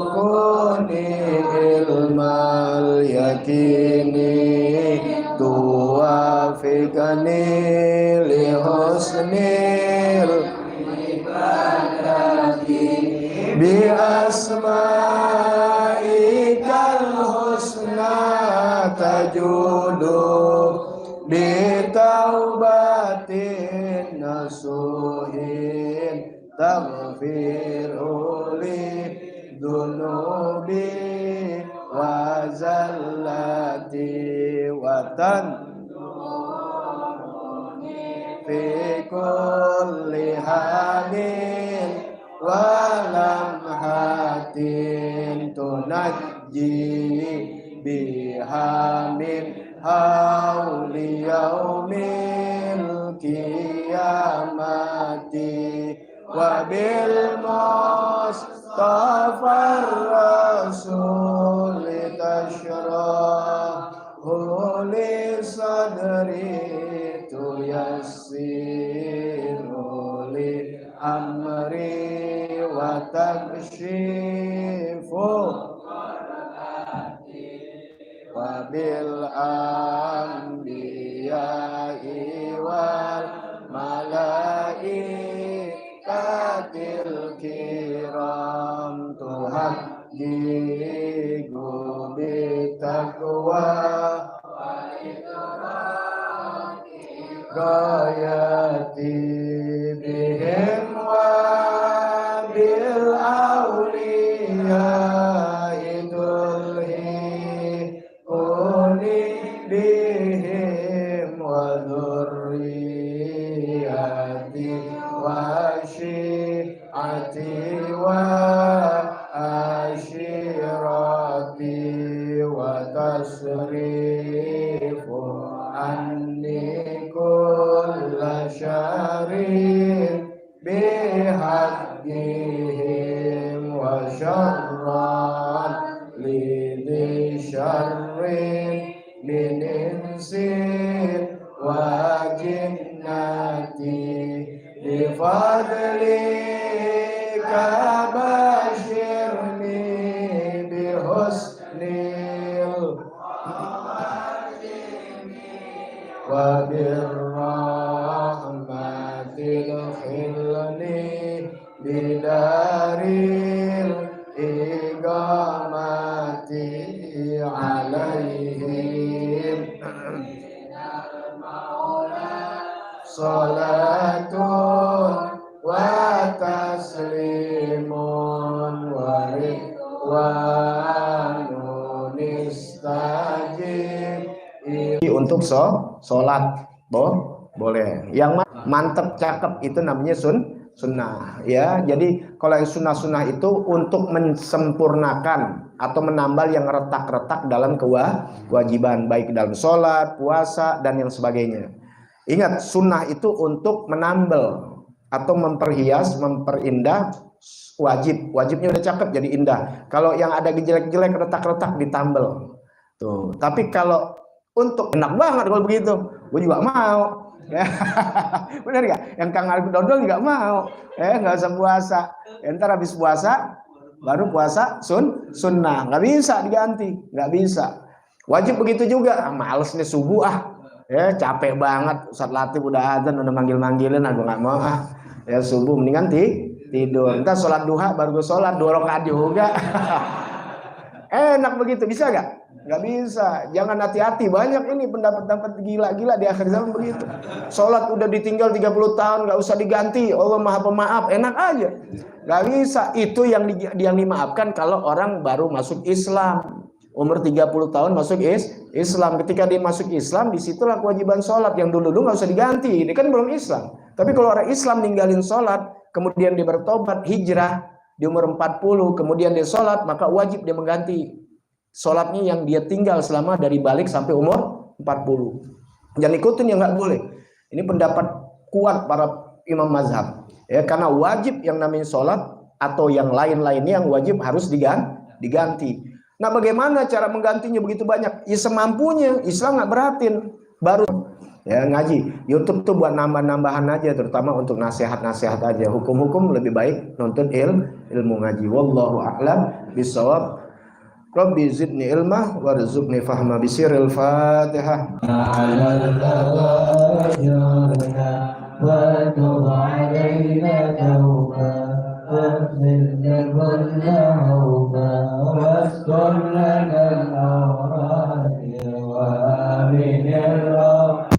kuni ilmal yakini tuwafikani li husnil ibadati bi asma'ikal husna tajudu bi taubatin nasuhin taghfiru li dunubi wa zallati watan fi kulli halin wa lamhatin tunajji biha min hauli yaumil qiyamati wa bil Mustafa Rasul tashrahu li sadri tuyassiru li amri wa takshifu wa bil anbiya'i wal malaikatil kiram Tuhan digu bitaqwa gayati bihim wa bil awliya idulhi kuni bihim wa dhurriyati wa syi'ati wa ashirati wa tasrifu anni kulla syarin bihaqqihim wa syarran lidhi syarrin min insin wa jinnati bifadlika bashirni bihusnil wa birrahmatil khilni bidaril iqamati alaihim salatun wa taslimun wa ridwanun istajib. Untuk sholat boleh. Yang mantep cakep itu namanya sunnah ya. Jadi kalau yang sunnah itu untuk mensempurnakan atau menambal yang retak-retak dalam kewajiban baik dalam sholat, puasa dan yang sebagainya. Ingat, sunnah itu untuk menambal atau memperhias, memperindah wajib. Wajibnya udah cakep jadi indah. Kalau yang ada jelek-jelek, retak-retak ditambal. Tuh. Tapi kalau untuk enak banget kalau begitu, gue juga mau. Ya. Bener gak? Yang Kang Arif dodol nggak mau. Nggak usah puasa. Ntar habis puasa baru puasa sunnah. Nggak bisa diganti, nggak bisa. Wajib begitu juga. Males nih subuh capek banget. Ustadz Latif udah azan, udah manggil-manggilin, aku nggak mau ya subuh mendingan tidur. Ntar sholat duha baru gue sholat 2 rakaat juga. Enak begitu, bisa gak? Gak bisa. Jangan hati-hati, banyak ini pendapat-pendapat gila-gila di akhir zaman begitu. Sholat udah ditinggal 30 tahun gak usah diganti, Allah maha pemaaf, enak aja. Gak bisa. Itu yang dimaafkan kalau orang baru masuk Islam, umur 30 tahun masuk Islam. Ketika dia masuk Islam, disitulah kewajiban sholat. Yang dulu-dulu gak usah diganti, ini kan belum Islam. Tapi kalau orang Islam ninggalin sholat, kemudian dia bertobat, hijrah di umur 40, kemudian dia sholat, maka wajib dia mengganti sholatnya yang dia tinggal selama dari balik sampai umur 40. Jangan ikutin yang nggak boleh. Ini pendapat kuat para imam mazhab. Ya, karena wajib yang namanya sholat atau yang lain-lainnya yang wajib harus diganti. Nah, bagaimana cara menggantinya begitu banyak? Ya semampunya. Islam nggak beratin. Baru Ya, ngaji. YouTube tuh buat nambah-nambahan aja, terutama untuk nasihat-nasihat aja. Hukum-hukum lebih baik nonton ilmu ngaji. Wallahu a'lam bishawab. Rabbi zidni ilma warzuqni fahma bisiril Fatihah. وتب علينا توبا واغفر لكل عوبا واسترنا